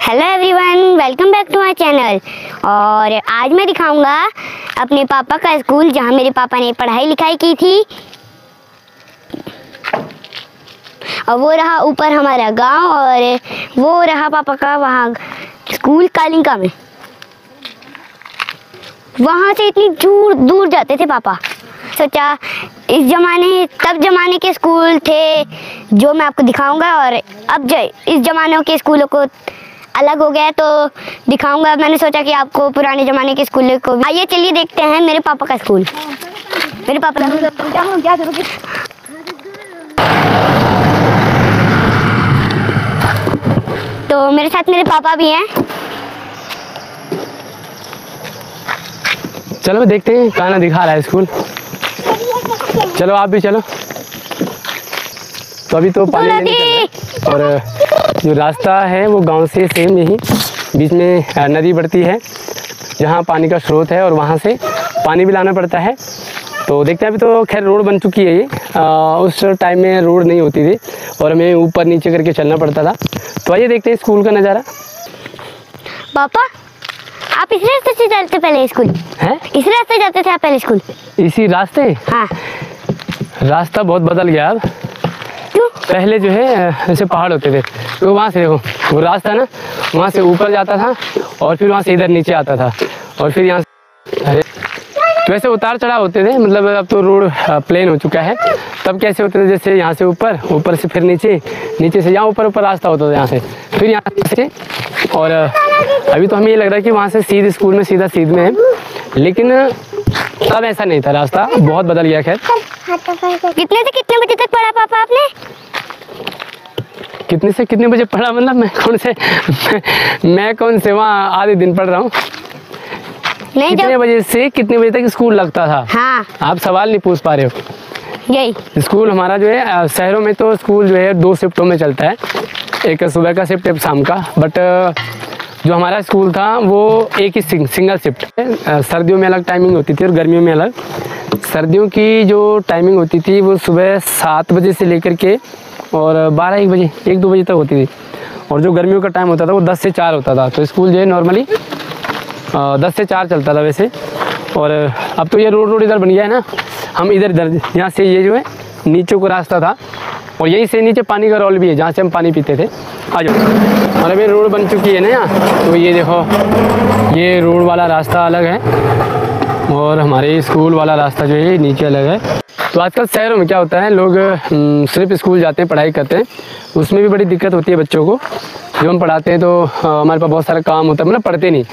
Hello everyone, welcome back to my channel. और आज मैं दिखाऊंगा अपने पापा का स्कूल जहां मेरे पापा ने पढ़ाई लिखाई की थी। और वो रहा ऊपर हमारा गांव और वो रहा पापा का वहाँ स्कूल कालिंका में। वहाँ से इतनी दूर दूर जाते थे पापा। सोचा तब जमाने के स्कूल थे जो मैं आपको दिखाऊंगा, और अब इस जमाने के स्कूलों को अलग हो गया है तो दिखाऊंगा। मैंने सोचा कि आपको पुराने ज़माने के स्कूल को। आइए चलिए देखते हैं मेरे पापा का स्कूल। मेरे पापा तो मेरे साथ मेरे पापा भी हैं। चलो देखते हैं कहाँ दिखा रहा है स्कूल। चलो आप भी चलो। तो अभी तो पानी लेने चल रहे हैं और जो रास्ता है वो गांव से सेम यही बीच में नदी बढ़ती है जहां पानी का स्रोत है और वहां से पानी भी लाना पड़ता है। तो देखते हैं। अभी तो खैर रोड बन चुकी है ये। उस टाइम में रोड नहीं होती थी और हमें ऊपर नीचे करके चलना पड़ता था। तो आइए देखते हैं स्कूल का नज़ारा। पापा आप इस रास्ते से जाते पहले स्कूल हैं? इस रास्ते जाते थे आप पहले स्कूल? इसी रास्ते? हाँ। रास्ता बहुत बदल गया अब। क्यों? पहले जो है ऐसे पहाड़ होते थे तो वहाँ से देखो वो रास्ता ना वहाँ से ऊपर जाता था और फिर वहाँ से इधर नीचे आता था और फिर यहाँ तो ऐसे उतार चढ़ाव होते थे। मतलब अब तो रोड प्लेन हो चुका है। तब कैसे होते थे जैसे यहाँ से ऊपर से फिर नीचे, नीचे से यहाँ ऊपर रास्ता होता था यहाँ से फिर यहाँ से। और अभी तो हमें ये लग रहा है कि वहाँ से सीधे स्कूल में सीधा में है, लेकिन तब ऐसा नहीं था। रास्ता बहुत बदल गया। खैर कितने से कितने बजे तक पढ़ा पापा आपने? कितने से कितने बजे पढ़ा मतलब मैं कौन से वहाँ आधे दिन पढ़ रहा हूँ। कितने बजे से कितने बजे तक स्कूल लगता था? हाँ। आप सवाल नहीं पूछ पा रहे हो। यही स्कूल हमारा जो है शहरों में तो स्कूल जो है 2 शिफ्टों में चलता है। एक सुबह का शिफ्ट, एक शाम का। बट जो हमारा स्कूल था वो एक ही सिंगल शिफ्ट है। सर्दियों में अलग टाइमिंग होती थी और गर्मियों में अलग। सर्दियों की जो टाइमिंग होती थी वो सुबह 7 बजे से लेकर के और 12-1 बजे 1-2 बजे तक होती थी। और जो गर्मियों का टाइम होता था वो 10 से 4 होता था। तो स्कूल जो है नॉर्मली 10 से 4 चलता था वैसे। और अब तो ये रोड इधर बन गया है ना। हम इधर यहाँ से ये जो है नीचे को रास्ता था और यहीं से नीचे पानी का रोल भी है जहाँ से हम पानी पीते थे। आ जाओ। और अभी रोड बन चुकी है ना यहाँ। तो ये देखो ये रोड वाला रास्ता अलग है और हमारे स्कूल वाला रास्ता जो है नीचे अलग है। तो आजकल शहरों में क्या होता है, लोग सिर्फ स्कूल जाते हैं, पढ़ाई करते हैं। उसमें भी बड़ी दिक्कत होती है बच्चों को। जब हम पढ़ाते हैं तो हमारे पास बहुत सारा काम होता है, मतलब पढ़ते नहीं।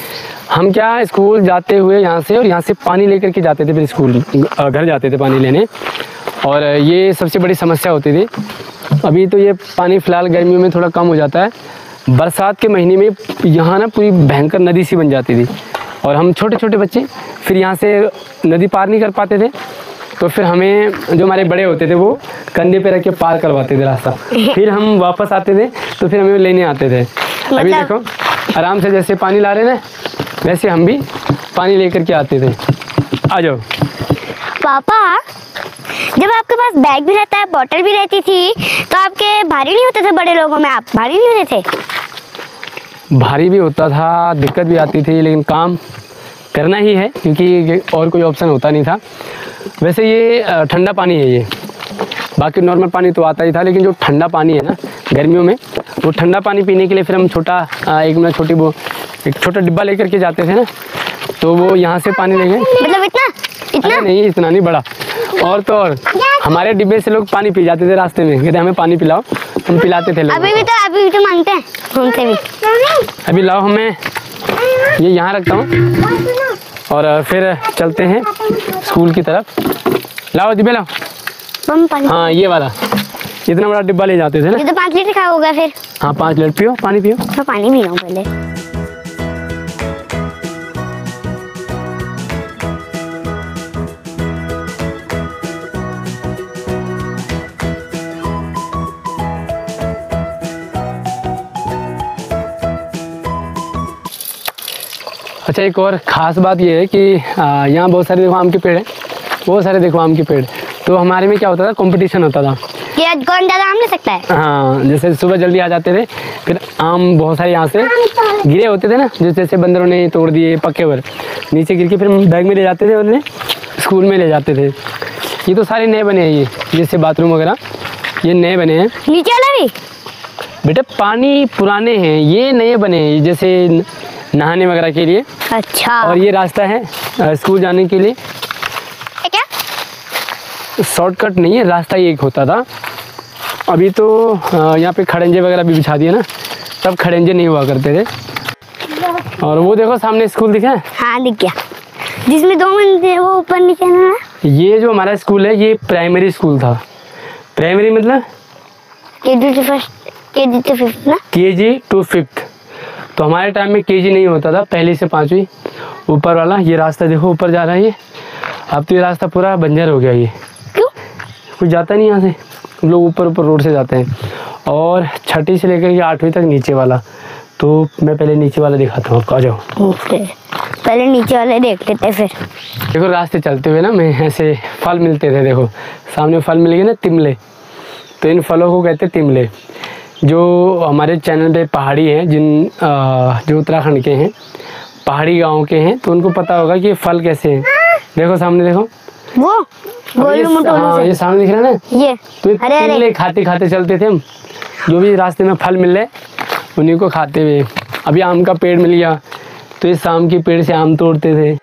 हम क्या स्कूल जाते हुए यहाँ से और यहाँ से पानी लेकर के जाते थे, फिर स्कूल घर जाते थे पानी लेने। और ये सबसे बड़ी समस्या होती थी। अभी तो ये पानी फ़िलहाल गर्मियों में थोड़ा कम हो जाता है। बरसात के महीने में यहाँ ना पूरी भयंकर नदी सी बन जाती थी और हम छोटे छोटे बच्चे फिर यहाँ से नदी पार नहीं कर पाते थे। तो फिर हमें जो हमारे बड़े होते थे वो कंधे पे रख के पार करवाते थे रास्ता। फिर हम वापस आते थे तो फिर हमें लेने आते थे। अभी देखो आराम से जैसे पानी ला रहे ना वैसे हम भी पानी लेकर के आते थे। आ जाओ। पापा जब आपके पास बैग भी रहता है, बोतल भी रहती थी, तो आपके भारी नहीं होते थे? बड़े लोगों में आप भारी नहीं होते थे? भारी भी होता था, दिक्कत भी आती थी, लेकिन काम करना ही है क्योंकि और कोई ऑप्शन होता नहीं था। वैसे ये ठंडा पानी है ये, बाकी नॉर्मल पानी तो आता ही था, लेकिन जो ठंडा पानी है ना गर्मियों में, वो ठंडा पानी पीने के लिए फिर हम एक छोटा डिब्बा लेकर के जाते थे ना। तो वो यहाँ से पानी लेंगे, मतलब इतना नहीं, इतना नहीं बड़ा। और तो और हमारे डिब्बे से लोग पानी पी जाते थे रास्ते में, कहते हमें पानी पिलाओ, हम पिलाते थे लोग। अभी भी तो मांगते हैं हमसे भी। अभी लाओ, हमें ये यहाँ रखता हूँ और फिर चलते हैं स्कूल की तरफ। लाओ डिब्बे लाओ। हाँ ये वाला, इतना बड़ा डिब्बा ले जाते थे ना। ये तो 5 लीटर का होगा फिर। हाँ 5 लीटर पियो, पानी पियो। तो पानी पी रहा हूँ पहले। अच्छा एक और ख़ास बात ये है कि यहाँ बहुत सारे देखो आम के पेड़ हैं, बहुत सारे देखो आम के पेड़। तो हमारे में क्या होता था, कंपटीशन होता था कि आज कौन ज़्यादा आम ले सकता है। हाँ, जैसे सुबह जल्दी आ जाते थे फिर आम बहुत सारे यहाँ से गिरे होते थे ना, जैसे बंदरों ने तोड़ दिए पक्के पर, नीचे गिर के फिर हम बैग में ले जाते थे और उन्हें स्कूल में ले जाते थे। ये तो सारे नए बने हैं, ये जैसे बाथरूम वगैरह ये नए बने हैं। नीचे वाला भी बेटा पानी पुराने हैं, ये नए बने हैं, जैसे नहाने वगैरह के लिए। अच्छा। और ये रास्ता है स्कूल जाने के लिए। क्या शॉर्टकट नहीं है, रास्ता ही एक होता था। अभी तो यहाँ पे खड़ंजे वगैरह भी बिछा दिए ना, तब खड़ंजे नहीं हुआ करते थे। और वो देखो सामने स्कूल दिखा है? हाँ दिख गया, जिसमें 2 मंजिल वो ऊपर नीचे ना। ये जो हमारा स्कूल है ये प्राइमरी स्कूल था। प्राइमरी मतलब KG to 5th ना। KG to 5th। तो हमारे टाइम में KG नहीं होता था, पहली से 5वीं ऊपर वाला। ये रास्ता देखो ऊपर जा रहा है ये। अब तो ये रास्ता पूरा बंजर हो गया। ये क्यों? कुछ जाता नहीं यहाँ से, हम लोग ऊपर रोड से जाते हैं। और छठी से लेकर के 8वीं तक नीचे वाला। तो मैं पहले नीचे वाला दिखाता हूँ, आपको आ जाओ। ओके, पहले नीचे वाले देख लेते फिर। देखो रास्ते चलते हुए ना मैं ऐसे फल मिलते थे। देखो सामने फल मिल गए ना, तिमले। तो इन फलों को कहते हैं तिमले। जो हमारे चैनल पे पहाड़ी हैं, जो उत्तराखंड के हैं, पहाड़ी गांव के हैं, तो उनको पता होगा कि ये फल कैसे हैं। देखो सामने देखो, वो गोलू मोटोलू से ये सामने दिख रहा है ना, ये। तो अरे तिमले खाते खाते चलते थे हम। जो भी रास्ते में फल मिल रहे उन्हीं को खाते हुए। अभी आम का पेड़ मिल गया तो इस आम के पेड़ से आम तोड़ते थे।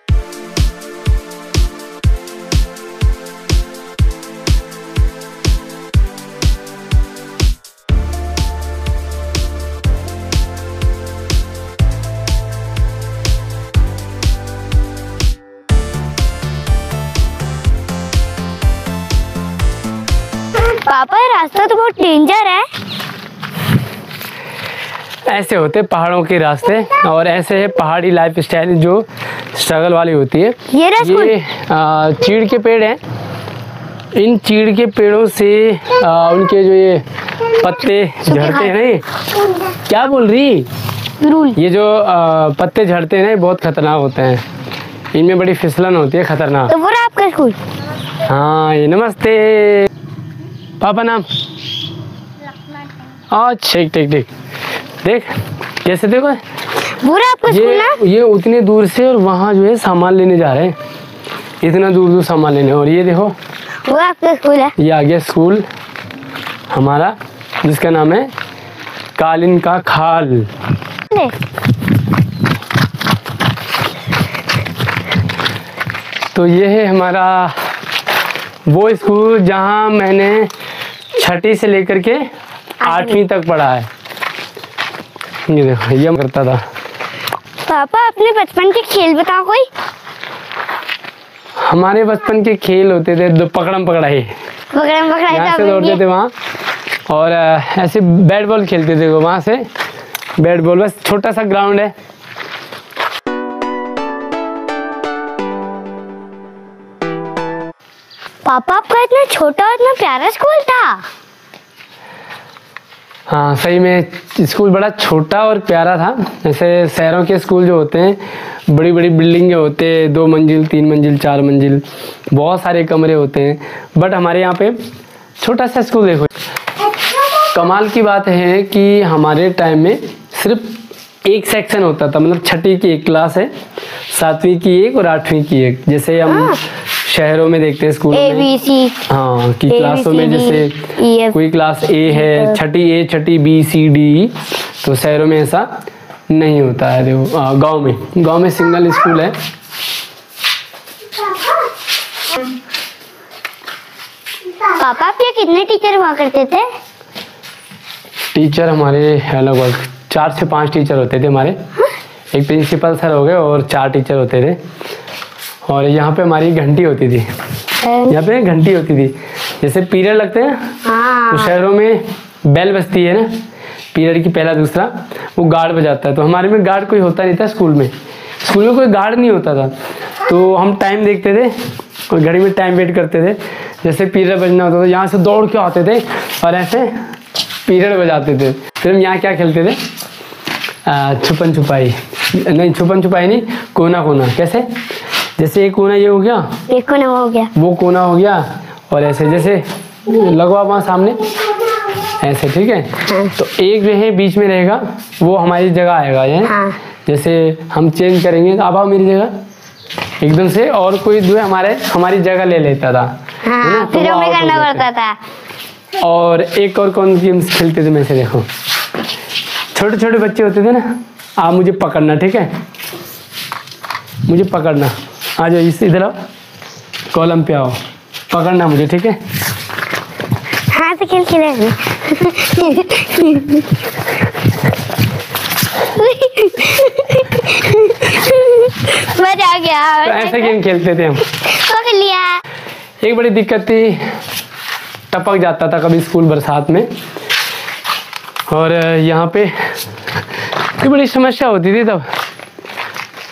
पापा ये रास्ता तो बहुत डेंजर है। ऐसे होते पहाड़ों के रास्ते, और ऐसे है पहाड़ी लाइफ स्टाइल जो स्ट्रगल वाली होती है। ये चीड़ के पेड़ हैं। इन चीड़ के पेड़ों से उनके जो ये पत्ते झड़ते हैं ना, क्या बोल रही, ये जो पत्ते झड़ते हैं ना, बहुत खतरनाक होते हैं। इनमें बड़ी फिसलन होती है, खतरनाक। तो वो रहा आपका स्कूल? हाँ ये नमस्ते। पापा नाम? अच्छा ठीक ठीक ठीक। देख कैसे, देखो वो रहा आपका स्कूल ना? ये उतने दूर से, और वहाँ जो है सामान लेने जा रहे हैं, इतना दूर दूर सामान लेने। और ये देखो वो आपका स्कूल है। ये आ गया स्कूल हमारा, जिसका नाम है कालिन का खाल। तो ये है हमारा वो स्कूल जहाँ मैंने छठी से लेकर के 8वीं तक पढ़ा है। ये देखो ये मैं करता था। पापा अपने बचपन के खेल बताओ कोई। हमारे बचपन के खेल होते थे पकड़म पकड़ाई। यहाँ से दौड़ते थे वहाँ, और ऐसे बैट बॉल खेलते थे। वहाँ से बैट बॉल, बस छोटा सा ग्राउंड है। पापा आपका इतना छोटा और इतना प्यारा स्कूल था। हाँ सही में स्कूल बड़ा छोटा और प्यारा था। जैसे शहरों के स्कूल जो होते हैं, बड़ी बड़ी बिल्डिंगें होते हैं, 2 मंजिल 3 मंजिल 4 मंजिल, बहुत सारे कमरे होते हैं। बट हमारे यहाँ पे छोटा सा स्कूल देखो। कमाल की बात है कि हमारे टाइम में सिर्फ एक सेक्शन होता था, मतलब छठी की एक क्लास है, 7वीं की एक और 8वीं की एक। जैसे हम शहरों में देखते हैं स्कूल में, ABC, हाँ कि क्लासों में जैसे कोई क्लास A है, छठी A, Chhathi B, C, D। तो शहरों में ऐसा नहीं होता है। देखो गांव में सिंगल स्कूल है। पापा आपके कितने टीचर हुआ करते थे? टीचर हमारे लगभग 4 से 5 टीचर होते थे हमारे। एक प्रिंसिपल सर हो गए और 4 टीचर होते थे। और यहाँ पे हमारी घंटी होती थी, यहाँ पे घंटी होती थी। जैसे पीरियड लगते हैं तो शहरों में बेल बजती है ना, पीरियड की पहला दूसरा, वो गार्ड बजाता है। तो हमारे में गार्ड कोई होता नहीं था स्कूल में कोई गार्ड नहीं होता था। तो हम टाइम देखते थे और घड़ी में टाइम वेट करते थे। जैसे पीरियड बजना होता था, यहाँ से दौड़ के आते थे और ऐसे पीरियड बजाते थे। फिर हम यहाँ क्या खेलते थे, छुपन छुपाई नहीं, कोना कोना। कैसे, जैसे एक कोना ये हो गया, एक कोना वो हो गया, वो कोना हो गया, और ऐसे जैसे लगवा वहाँ सामने ऐसे, ठीक है। हाँ। तो एक जो है बीच में रहेगा, वो हमारी जगह आएगा। ये हाँ। जैसे हम चेंज करेंगे तो आप आओ मेरी जगह एकदम से, और कोई जो है हमारी जगह ले लेता था, है ना, हाँ, तो फिर वो हमें out हो करना जाते। पड़ता था। और एक और कौन गेम्स खेलते थे में से, देखो छोटे छोटे बच्चे होते थे ना, आप मुझे पकड़ना, ठीक है, मुझे पकड़ना, आ जाओ इधर आओ, कॉलम पे आओ, पकड़ना मुझे, ठीक है। हाँ तो खेल खेले मजा आ गया। तो ऐसे गेम खेलते थे हम। पकड़ लिया। एक बड़ी दिक्कत थी, टपक जाता था कभी स्कूल बरसात में, और यहाँ पे ये बड़ी समस्या होती थी तब।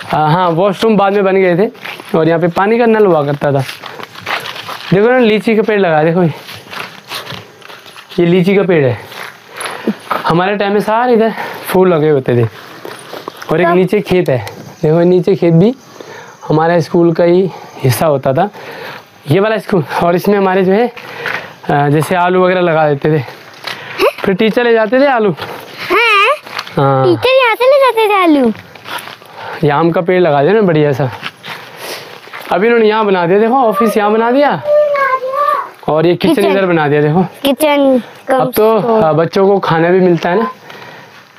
हाँ, वॉशरूम बाद में बन गए थे, और यहाँ पे पानी का नल हुआ करता था। देखो ना, लीची का पेड़ लगा, देखो ये लीची का पेड़ है। हमारे टाइम में सारे इधर फूल लगे होते थे, और एक नीचे खेत है, देखो नीचे खेत भी हमारा स्कूल का ही हिस्सा होता था, ये वाला स्कूल। और इसमें हमारे जो है जैसे आलू वगैरह लगा देते थे, फिर टीचर ले जाते थे आलू। हाँ, टीचर यहाँ से ले जाते थे आलू। ये आम का पेड़ लगा दिया ना बढ़िया सा। अभी इन्होंने यहाँ बना दिया, देखो ऑफिस यहाँ बना दिया, और ये किचन इधर बना दिया, देखो किचन। अब तो बच्चों को खाना भी मिलता है ना,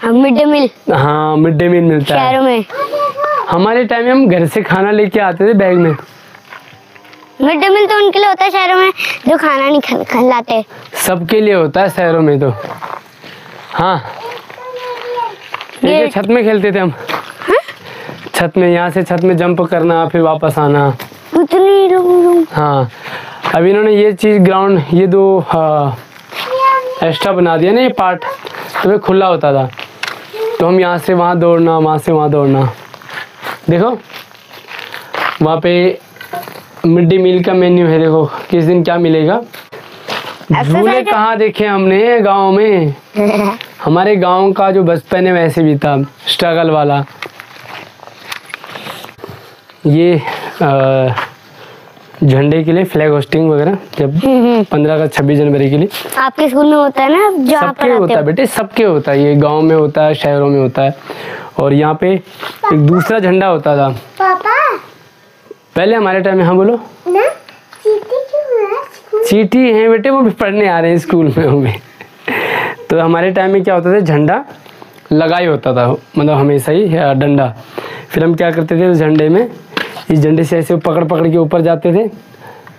मिड डे मील। हाँ, मिड डे मील मिलता है। शहरों में हमारे टाइम में हम घर से खाना लेके आते थे बैग में। मिड डे मील तो उनके लिए होता है शहरों में जो खाना नहीं खिलाते। सबके लिए होता है शहरों में तो। हाँ, ये छत में खेलते थे हम। छत में, यहाँ से छत में जंप करना, फिर वापस आना। हाँ, अब इन्होंने ये चीज़ ग्राउंड, ये दो एक्स्ट्रा बना दिया ना ये पार्ट, तो ये खुला होता था, तो हम यहाँ से वहाँ दौड़ना, वहाँ से वहाँ दौड़ना। देखो वहाँ पे मिड डे मील का मेन्यू है, देखो किस दिन क्या मिलेगा। झूले कहाँ देखे हमने गांव में। हमारे गांव का जो बचपन है वैसे भी था, स्ट्रगल वाला। ये झंडे के लिए फ्लैग होस्टिंग वगैरह, जब 15 अगस्त 26 जनवरी के लिए आपके स्कूल में होता है ना, जो आप सबके होता है बेटे, सबके होता है। ये गांव में होता है, शहरों में होता है। और यहाँ पे एक दूसरा झंडा होता था पापा पहले हमारे टाइम में। हाँ बोलो ना, चीटी क्यों है? चीटी है बेटे, वो भी पढ़ने आ रहे हैं स्कूल में हमें। तो हमारे टाइम में क्या होता था, झंडा लगा ही होता था, मतलब हमेशा ही डंडा। फिर हम क्या करते थे, उस झंडे में, इस झंडे से ऐसे पकड़ पकड़ के ऊपर जाते थे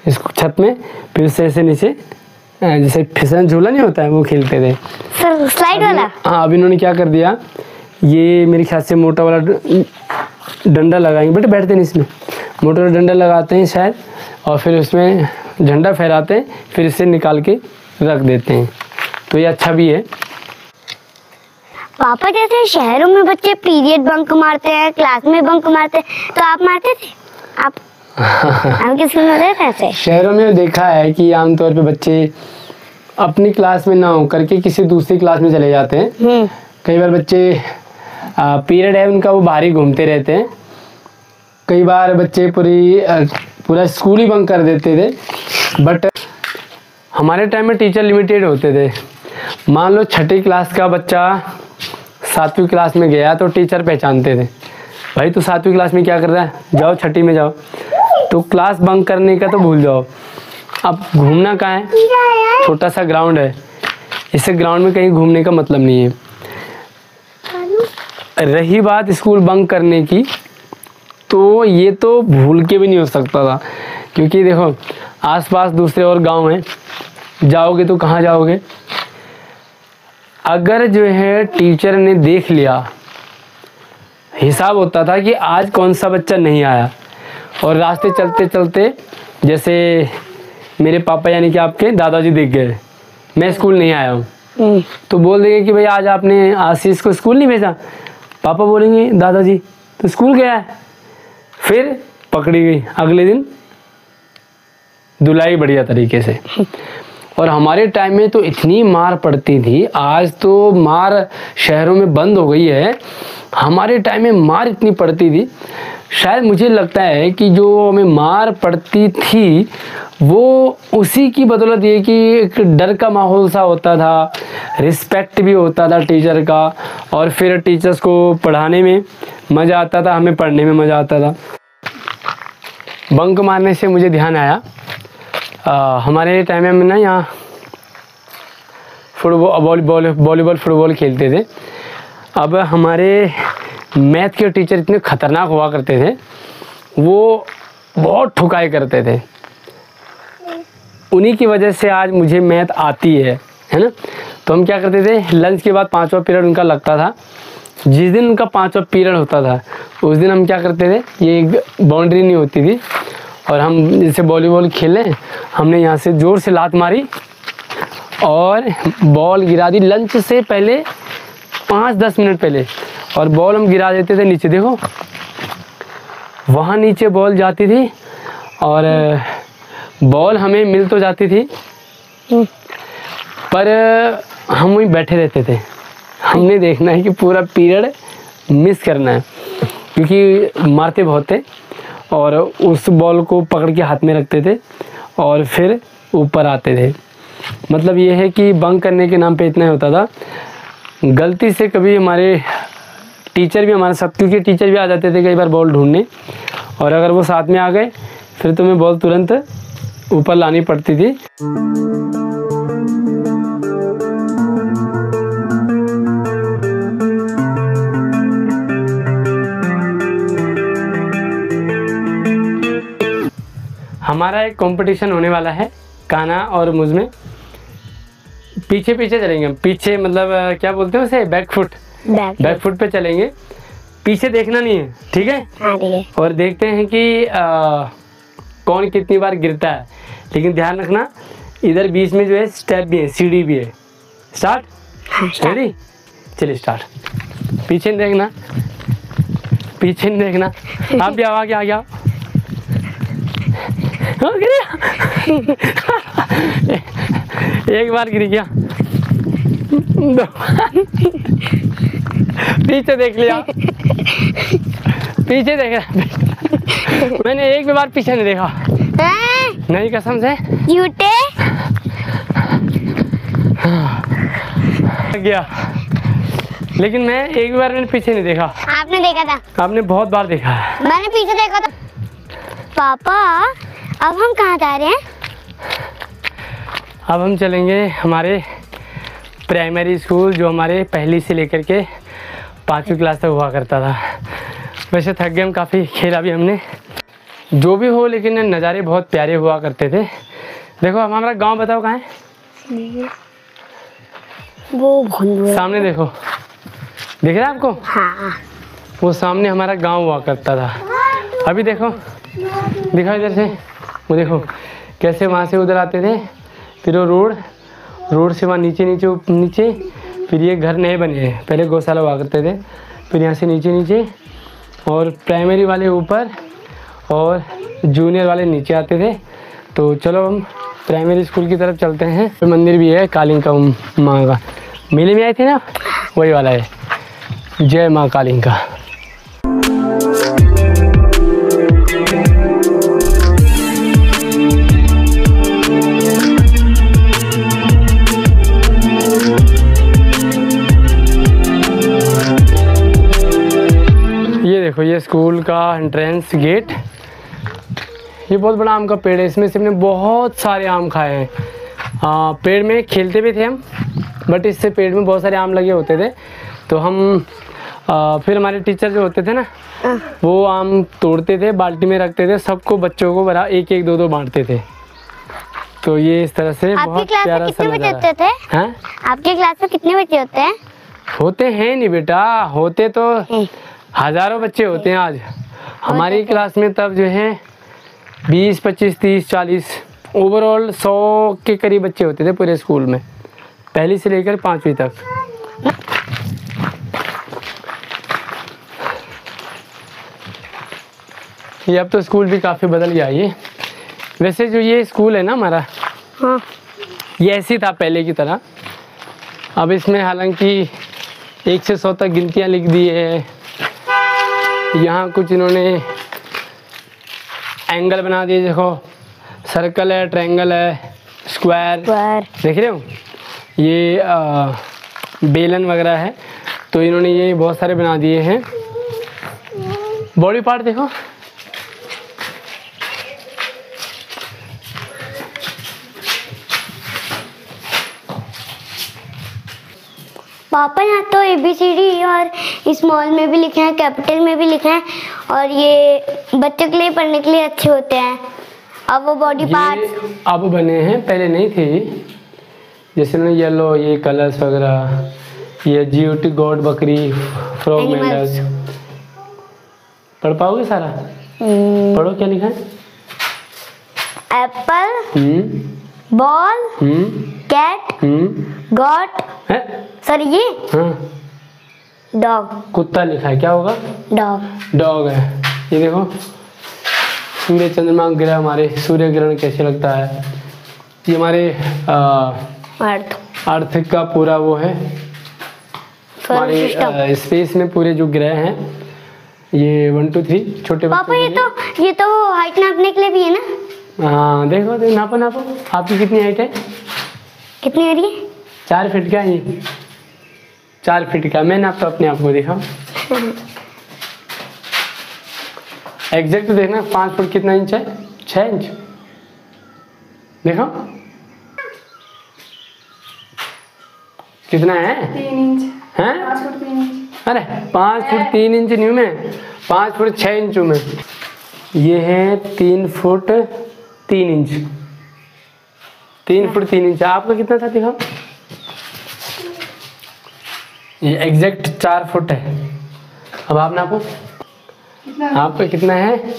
इसको छत में, फिर उससे ऐसे नीचे जैसे फिसल झूला नहीं होता है वो खेलते थे, सर स्लाइड वाला। हाँ, अब इन्होंने क्या कर दिया, ये मेरे ख्याल से मोटा वाला डंडा लगाएंगे बेटे, बैठते नहीं इसमें, मोटा वाला डंडा लगाते हैं शायद, और फिर उसमें झंडा फहराते हैं, फिर इसे निकाल के रख देते हैं। तो ये अच्छा भी है। पापा जैसे शहरों में बच्चे पीरियड बंक मारते हैं, क्लास में बंक मारते हैं, तो आप मारते थे? आपके स्कूल में रहते ऐसे? शहरों में देखा है कि आमतौर पे बच्चे अपनी क्लास में ना हो करके किसी दूसरी क्लास में चले जाते हैं। कई बार बच्चे पीरियड है उनका, वो बाहर ही घूमते रहते हैं। कई बार बच्चे पूरा स्कूल ही बंक कर देते थे। बट हमारे टाइम में टीचर लिमिटेड होते थे। मान लो 6ठी क्लास का बच्चा 7वीं क्लास में गया तो टीचर पहचानते थे, भाई तू 7वीं क्लास में क्या कर रहा है, जाओ 6ठी में जाओ। तो क्लास बंक करने का तो भूल जाओ, अब घूमना कहाँ है, छोटा सा ग्राउंड है, इससे ग्राउंड में कहीं घूमने का मतलब नहीं है। रही बात स्कूल बंक करने की, तो ये तो भूल के भी नहीं हो सकता था, क्योंकि देखो आसपास दूसरे और गांव हैं, जाओगे तो कहाँ जाओगे। अगर जो है टीचर ने देख लिया, हिसाब होता था कि आज कौन सा बच्चा नहीं आया, और रास्ते चलते चलते जैसे मेरे पापा यानी कि आपके दादाजी देख गए मैं स्कूल नहीं आया हूँ, तो बोल देंगे कि भाई आज आपने आशीष को स्कूल नहीं भेजा। पापा बोलेंगे दादाजी तो स्कूल गया है, फिर पकड़ी गई, अगले दिन धुलाई बढ़िया तरीके से। और हमारे टाइम में तो इतनी मार पड़ती थी। आज तो मार शहरों में बंद हो गई है, हमारे टाइम में मार इतनी पड़ती थी। शायद मुझे लगता है कि जो हमें मार पड़ती थी वो उसी की बदौलत ये कि एक डर का माहौल सा होता था, रिस्पेक्ट भी होता था टीचर का, और फिर टीचर्स को पढ़ाने में मज़ा आता था, हमें पढ़ने में मज़ा आता था। बंक मारने से मुझे ध्यान आया, हमारे टाइम में ना यहाँ वॉलीबॉल फुटबॉल खेलते थे। अब हमारे मैथ के टीचर इतने ख़तरनाक हुआ करते थे, वो बहुत ठुकाई करते थे। उन्हीं की वजह से आज मुझे मैथ आती है ना। तो हम क्या करते थे, लंच के बाद 5वां पीरियड उनका लगता था। जिस दिन उनका 5वां पीरियड होता था उस दिन हम क्या करते थे, ये एक बाउंड्री नहीं होती थी और हम जैसे वॉलीबॉल खेलें, हमने यहाँ से ज़ोर से लात मारी और बॉल गिरा दी लंच से पहले 5-10 मिनट पहले, और बॉल हम गिरा देते थे नीचे। देखो वहाँ नीचे बॉल जाती थी और बॉल हमें मिल तो जाती थी पर हम वहीं बैठे रहते थे। हमने देखना है कि पूरा पीरियड मिस करना है, क्योंकि मारते बहुत थे और उस बॉल को पकड़ के हाथ में रखते थे और फिर ऊपर आते थे। मतलब ये है कि बंक करने के नाम पे इतना ही होता था। गलती से कभी हमारे टीचर भी हमारे साथ, क्योंकि टीचर भी आ जाते थे कई बार बॉल ढूंढने, और अगर वो साथ में आ गए फिर तुम्हें बॉल तुरंत ऊपर लानी पड़ती थी। हमारा एक कंपटीशन होने वाला है कान्हा और मुझ में। पीछे पीछे चलेंगे हम, पीछे मतलब क्या बोलते हैं उसे, बैक फुट पे चलेंगे। पीछे देखना नहीं है, ठीक है? हाँ, ठीक है। और देखते हैं कि कौन कितनी बार गिरता है, लेकिन ध्यान रखना इधर बीच में जो है स्टेप भी है, सीढ़ी भी है। स्टार्ट? रेडी? चलिए स्टार्ट। पीछे नहीं देखना, पीछे नहीं देखना। आप भी आओ, आगे आ गया। एक बार गिर गया, पीछे देख लिया, पीछे देख रहा। मैंने एक भी बार पीछे नहीं देखा। नहीं, कसम से झूठे गया, लेकिन मैं एक भी बार मैंने पीछे नहीं देखा। आपने देखा था? आपने बहुत बार देखा है। मैंने पीछे देखा था। पापा अब हम कहाँ जा रहे हैं? अब हम चलेंगे हमारे प्राइमरी स्कूल, जो हमारे पहली से लेकर के 5वीं क्लास तक हुआ करता था। वैसे थक गए हम, काफ़ी खेला भी हमने। जो भी हो, लेकिन नज़ारे बहुत प्यारे हुआ करते थे। देखो अब हमारा गांव बताओ कहाँ है? वो सामने देखो, दिख रहा है आपको? हाँ। वो सामने हमारा गांव हुआ करता था। अभी देखो, दिखाओ इधर से, वो देखो कैसे वहाँ से उधर आते थे, फिर वो रोड से वहाँ नीचे, फिर ये घर नए बने हैं। पहले गौशाला हुआ करते थे, फिर यहाँ से नीचे और प्राइमरी वाले ऊपर और जूनियर वाले नीचे आते थे। तो चलो हम प्राइमरी स्कूल की तरफ चलते हैं। तो मंदिर भी है कालिंका माँ का, मेले में आए थे ना, वही वाला है। जय माँ कालिंका। ये देखो, ये स्कूल का एंट्रेंस गेट। ये बहुत बड़ा आम का पेड़ है, इसमें से हमने बहुत सारे आम खाए हैं। पेड़ में खेलते भी थे हम, बट इससे पेड़ में बहुत सारे आम लगे होते थे। तो हम फिर हमारे टीचर जो होते थे ना, वो आम तोड़ते थे, बाल्टी में रखते थे, सबको बच्चों को बड़ा 1-1, 2-2 बांटते थे। तो ये इस तरह से बहुत प्यारा सा नज़ारा है। हाँ? आपके क्लास में कितने बच्चे होते हैं? होते हैं नहीं बेटा, होते तो हज़ारों बच्चे होते हैं आज। हमारी क्लास में तब जो है 20, 25, 30, 40 ओवरऑल 100 के करीब बच्चे होते थे पूरे स्कूल में, पहली से लेकर 5वीं तक। ये अब तो स्कूल भी काफ़ी बदल गया। ये वैसे जो ये स्कूल है ना हमारा, हाँ। ये ऐसी था पहले की तरह। अब इसमें हालांकि 1 से 100 तक गिनतियाँ लिख दी है। यहाँ कुछ इन्होंने एंगल बना दिए, देखो सर्कल है, ट्रायंगल है, स्क्वायर देख रहे हो। ये बेलन वगैरह है, तो इन्होंने ये बहुत सारे बना दिए हैं। बॉडी पार्ट देखो, पापा यहाँ तो ABCD और स्मॉल में भी लिखे हैं, कैपिटल में भी लिखे हैं, और ये बच्चों के लिए पढ़ने के लिए अच्छे होते हैं। अब वो बॉडी पार्ट अब बने हैं, पहले नहीं थी। जैसे ना येलो, ये कलर्स वगैरह, ये GOT गॉड, बकरी, फ्रॉग, मेंढक। पढ़ पाओगे सारा? पढ़ो, क्या लिखा है? Apple, ball, cat, goat, sir ये डॉग, कुत्ता लिखा है, क्या होगा? डॉग है। ये देखो सूर्य चंद्रमा ग्रह, हमारे सूर्य ग्रहण कैसे लगता है। ये हमारे अर्थ का पूरा वो है, हमारे स्पेस में पूरे जो ग्रह हैं, ये 1 2 3 छोटे पापा ये तो हाइट नापने के लिए भी है ना? हाँ देखो, नापो नापो, आपकी कितनी हाइट है? कितनी है ये? 4 फीट का। ये 4 फीट का। मैं नापता अपने आप को, देखा एग्जैक्ट देखना। 5 फुट कितना इंच है? 6 इंच। देखो कितना है? 3 इंच हैं? 5 फुट 3 इंच। अरे 5 फुट 3 इंच नहीं हूँ मैं, 5 फुट 6 इंच हूँ मैं। ये है 3 फुट 3 इंच। 3 foot 3 inch. आपका कितना था दिखाओ? ये एग्जैक्ट 4 फुट है। अब आप नापो, आपका कितना है?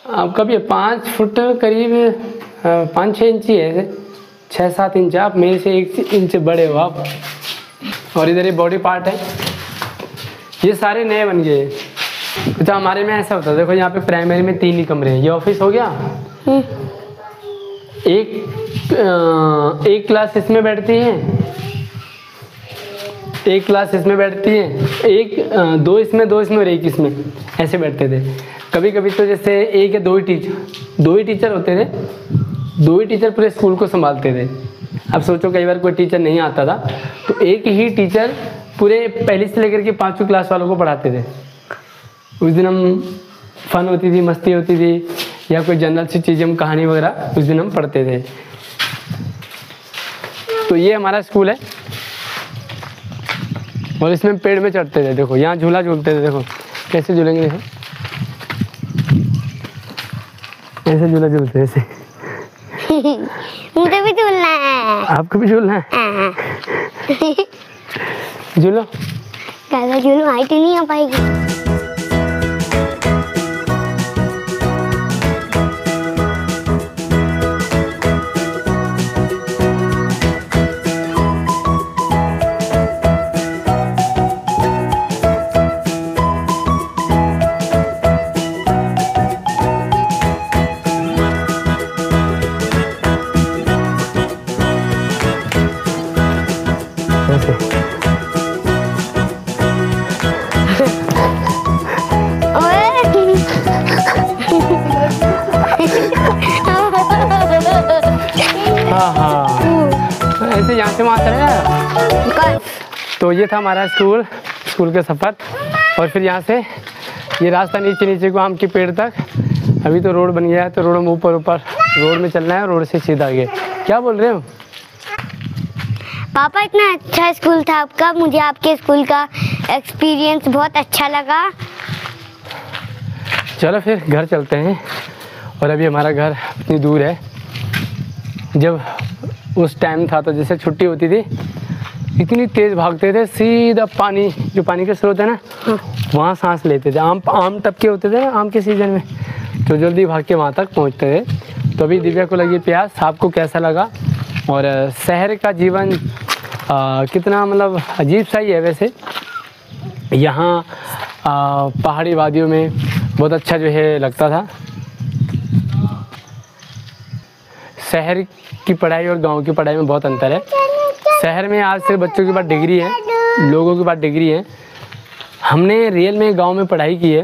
आपका भी 5 फुट करीब 5-6 इंच ही है, 6-7 इंच। आप मेरे से 1 इंच बड़े हो आप। और इधर ये बॉडी पार्ट है, ये सारे नए बन गए। तो हमारे में ऐसा होता है, देखो यहाँ पे प्राइमरी में 3 ही कमरे हैं। ये ऑफिस हो गया, एक क्लास इसमें बैठती है, एक क्लास इसमें बैठती है, 2 इसमें, 2 इसमें और 1 इसमें, ऐसे बैठते थे। कभी कभी तो जैसे 1 या 2 ही टीचर होते थे, 2 ही टीचर पूरे स्कूल को संभालते थे। अब सोचो कई बार कोई टीचर नहीं आता था, तो एक ही टीचर पूरे पहली से लेकर के 5वीं क्लास वालों को पढ़ाते थे। उस दिन हम फन होती थी, मस्ती होती थी, या कोई जनरल सी चीज़, हम कहानी वगैरह उस दिन हम पढ़ते थे। तो ये हमारा स्कूल है, और इसमें पेड़ में चढ़ते थे। देखो यहाँ झूला झूलते थे, देखो कैसे झूलेंगे, देखो ऐसे झूला झूलते ऐसे। मुझे भी झूलना है। आपको भी झूलना है? झूलो। कैसे झूलूं? हाइट ही नहीं आ पाएगी। ऐसे यहाँ से वहाँ चले। तो ये था हमारा स्कूल के सफ़र। और फिर यहाँ से ये रास्ता नीचे नीचे को आम के पेड़ तक। अभी तो रोड बन गया है, तो रोड में ऊपर रोड में चलना है, रोड से सीधा आगे। क्या बोल रहे हो पापा? इतना अच्छा स्कूल था आपका, मुझे आपके स्कूल का एक्सपीरियंस बहुत अच्छा लगा। चलो फिर घर चलते हैं। और अभी हमारा घर इतनी दूर है। जब उस टाइम था तो जैसे छुट्टी होती थी, इतनी तेज़ भागते थे, सीधा पानी, जो पानी के स्रोत है ना, वहाँ सांस लेते थे। आम टपके होते थे ना आम के सीज़न में, तो जल्दी भाग के वहाँ तक पहुँचते थे। तो अभी दिव्या को लगी प्यास। आपको कैसा लगा? और शहर का जीवन कितना मतलब अजीब सा ही है वैसे। यहाँ पहाड़ी वादियों में बहुत अच्छा जो है लगता था। शहर की पढ़ाई और गांव की पढ़ाई में बहुत अंतर है। शहर में आज से बच्चों के पास डिग्री है, लोगों के पास डिग्री है। हमने रियल में गांव में पढ़ाई की है।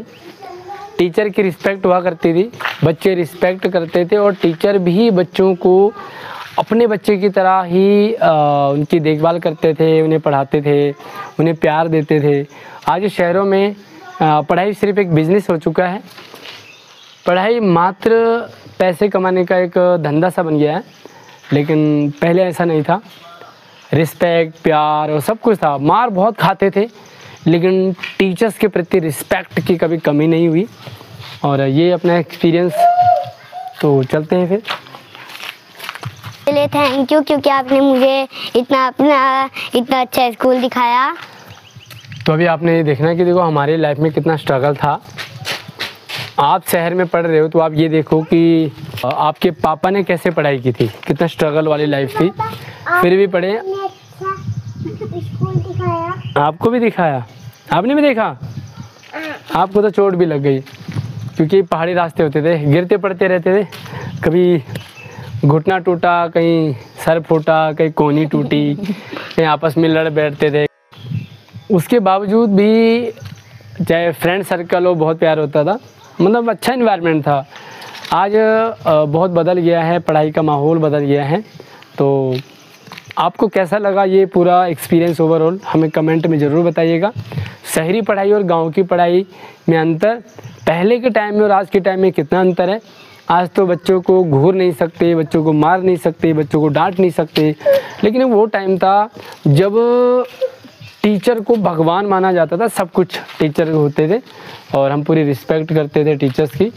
टीचर की रिस्पेक्ट हुआ करती थी, बच्चे रिस्पेक्ट करते थे और टीचर भी बच्चों को अपने बच्चे की तरह ही उनकी देखभाल करते थे, उन्हें पढ़ाते थे, उन्हें प्यार देते थे। आज शहरों में पढ़ाई सिर्फ एक बिज़नेस हो चुका है। पढ़ाई मात्र पैसे कमाने का एक धंधा सा बन गया है, लेकिन पहले ऐसा नहीं था। रिस्पेक्ट, प्यार और सब कुछ था। मार बहुत खाते थे, लेकिन टीचर्स के प्रति रिस्पेक्ट की कभी कमी नहीं हुई। और ये अपना एक्सपीरियंस। तो चलते हैं फिर। चलिए, थैंक यू, क्योंकि आपने मुझे इतना अच्छा स्कूल दिखाया। तो अभी आपने ये देखना कि देखो हमारी लाइफ में कितना स्ट्रगल था। आप शहर में पढ़ रहे हो तो आप ये देखो कि आपके पापा ने कैसे पढ़ाई की थी, कितना स्ट्रगल वाली लाइफ थी, फिर भी पढ़े। स्कूल दिखाया। आपको भी दिखाया? आपने भी देखा? आपको तो चोट भी लग गई, क्योंकि पहाड़ी रास्ते होते थे, गिरते पड़ते रहते थे। कभी घुटना टूटा, कहीं सर फूटा, कहीं कोहनी टूटी, कहीं आपस में लड़ बैठते थे। उसके बावजूद भी चाहे फ्रेंड सर्कल हो, बहुत प्यार होता था। मतलब अच्छा इन्वायरमेंट था। आज बहुत बदल गया है, पढ़ाई का माहौल बदल गया है। तो आपको कैसा लगा ये पूरा एक्सपीरियंस ओवरऑल, हमें कमेंट में ज़रूर बताइएगा। शहरी पढ़ाई और गांव की पढ़ाई में अंतर, पहले के टाइम में और आज के टाइम में कितना अंतर है। आज तो बच्चों को घूर नहीं सकते, बच्चों को मार नहीं सकते, बच्चों को डांट नहीं सकते, लेकिन वो टाइम था जब टीचर को भगवान माना जाता था। सब कुछ टीचर होते थे और हम पूरी रिस्पेक्ट करते थे टीचर्स की।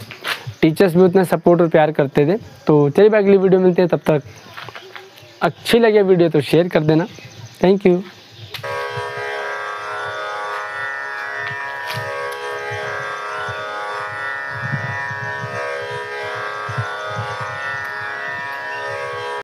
टीचर्स भी उतना सपोर्ट और प्यार करते थे। तो चलिए अगली वीडियो मिलते हैं, तब तक अच्छी लगे वीडियो तो शेयर कर देना। Thank you.